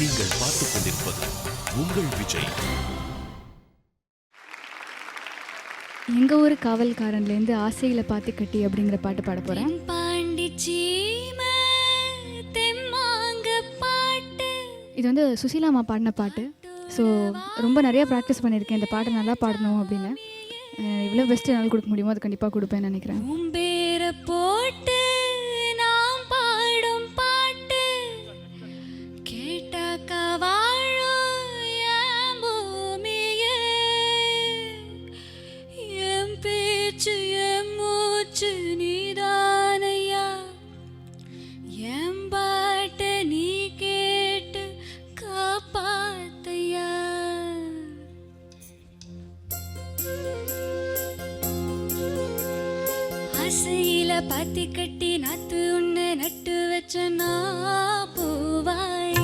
நீங்கள் பார்த்துக் கொண்டிருப்பது உங்கள் விஜய். எங்க ஊர் காவல்காரன்லேருந்து ஆசையில பாத்தி கட்டி அப்படிங்கிற பாட்டு பாட போறேன். இது வந்து சுசீலா அம்மா பாடின பாட்டு. ஸோ ரொம்ப நிறைய ப்ராக்டிஸ் பண்ணியிருக்கேன் இந்த பாட்டை நல்லா பாடணும் அப்படின்னு. இவ்வளோ பெஸ்ட்டு என்னால் கொடுக்க முடியுமோ அது கண்டிப்பாக கொடுப்பேன்னு நினைக்கிறேன். போட்டு நாம் பாடும் பாட்டு கேட்டாக்கா வாழும் என் பூமியே, என் பேச்சு என் மூச்சு நீதானையா, என் பாட்டை நீ கேட்டு காப்பாத்தையா. ஆசையில பாத்தி கட்டி நாத்து உன்னை நட்டு வச்ச நான் பூவாய்,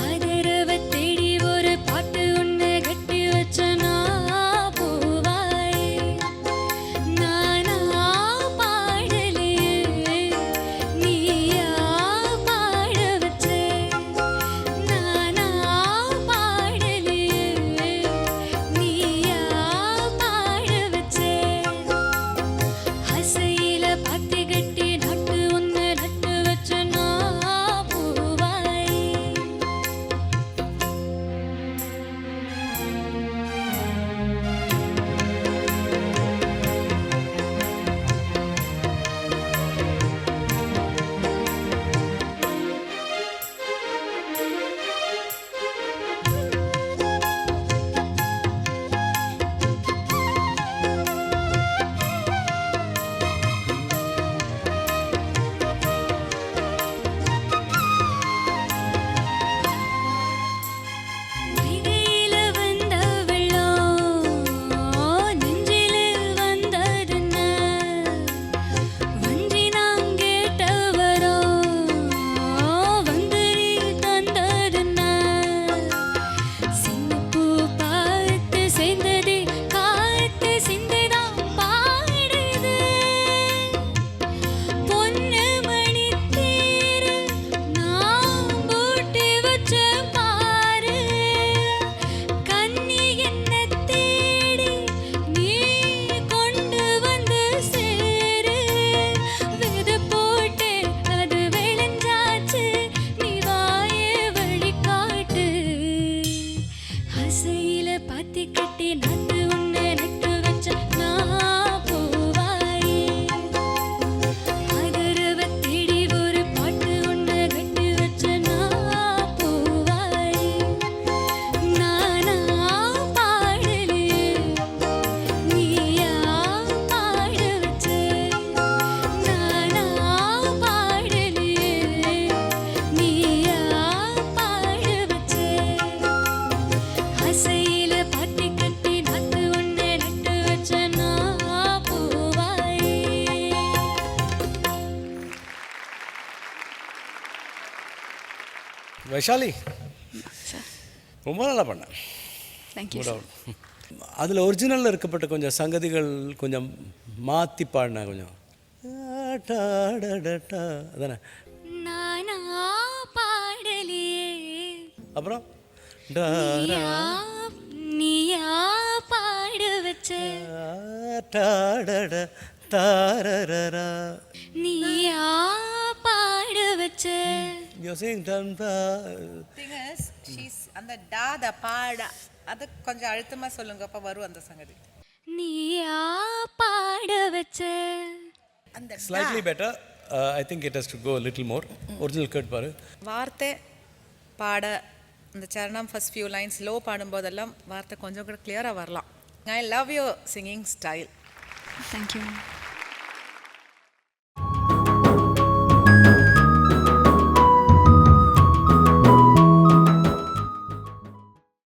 ஆதரவை தேடி ஒரு பாட்டு உன்னை கட்டி வச்ச நான் பூவாய். நானா பாடலையே நீயா பாட வச்சே, நானா பாடலையே நீயா பாட வச்சே. ஆசையில பாத்தி கட்டி நாட்டு ஒன்று நட்டு வச்ச நான் பூவாய். வைகையில வந்த வெள்ளம் நெஞ்சில் வந்ததுன்ன, வஞ்சி நான் கேட்டவரோ வந்து நீ தந்ததுன்ன. சின்னப்பூ பார்த்து சேர்ந்தது காத்து சிந்துதான் பாடுது, பொன்னு மணி தேரு நான் பூட்டி வச்ச பாரு. கன்னி என்ன தேடி நீ கொண்டு வந்து சேரு, விதை போட்டு அது விளைஞ்சாச்சு, நீ வாயே வழிகாட்டு. ஆசையில பாத்தி கட்டி நாத்து உன்னை நட்டு வச்ச நான் பூவாய், ஆதரவை தேடி ஒரு பாட்டு உன்னை கட்டி வச்ச நான் பூவாய். நானா பாடலையே நீயா பாட வச்சே, நானா பாடலையே நீயா பாட வச்சே. ஆசையில பாத்தி கட்டி நாத்து ஒன்றை நட்டு வச்ச நான் பூவாய். வைஷாலி ரொம்ப நல்லா பண்ண. தேங்க்யூ. அதில் ஒரிஜினலில் இருக்கப்பட்ட கொஞ்சம் சங்கதிகள் கொஞ்சம் மாற்றி பாடினா கொஞ்சம் அதானே. நானா பாடலையே அப்புறம் நீயா பாட வச்ச, தாரரரா நீயா பாட வச்ச. Thing is, she's அந்த டா த பாடா அது கொஞ்சம் அழுத்தமா சொல்லுங்க, அப்ப வரும் அந்த சங்கதி. நீயா பாட வச்ச. அந்த slightly better. I think it has to go little more. Original கேட் பாரு. வார்த்தை பாட இந்த சரணம் ஃபர்ஸ்ட் ஃபியூ லைன்ஸ் லோ பாடும்போதெல்லாம் வார்த்தை கொஞ்சம் கூட கிளியராக வரலாம். I love your singing style. Thank you.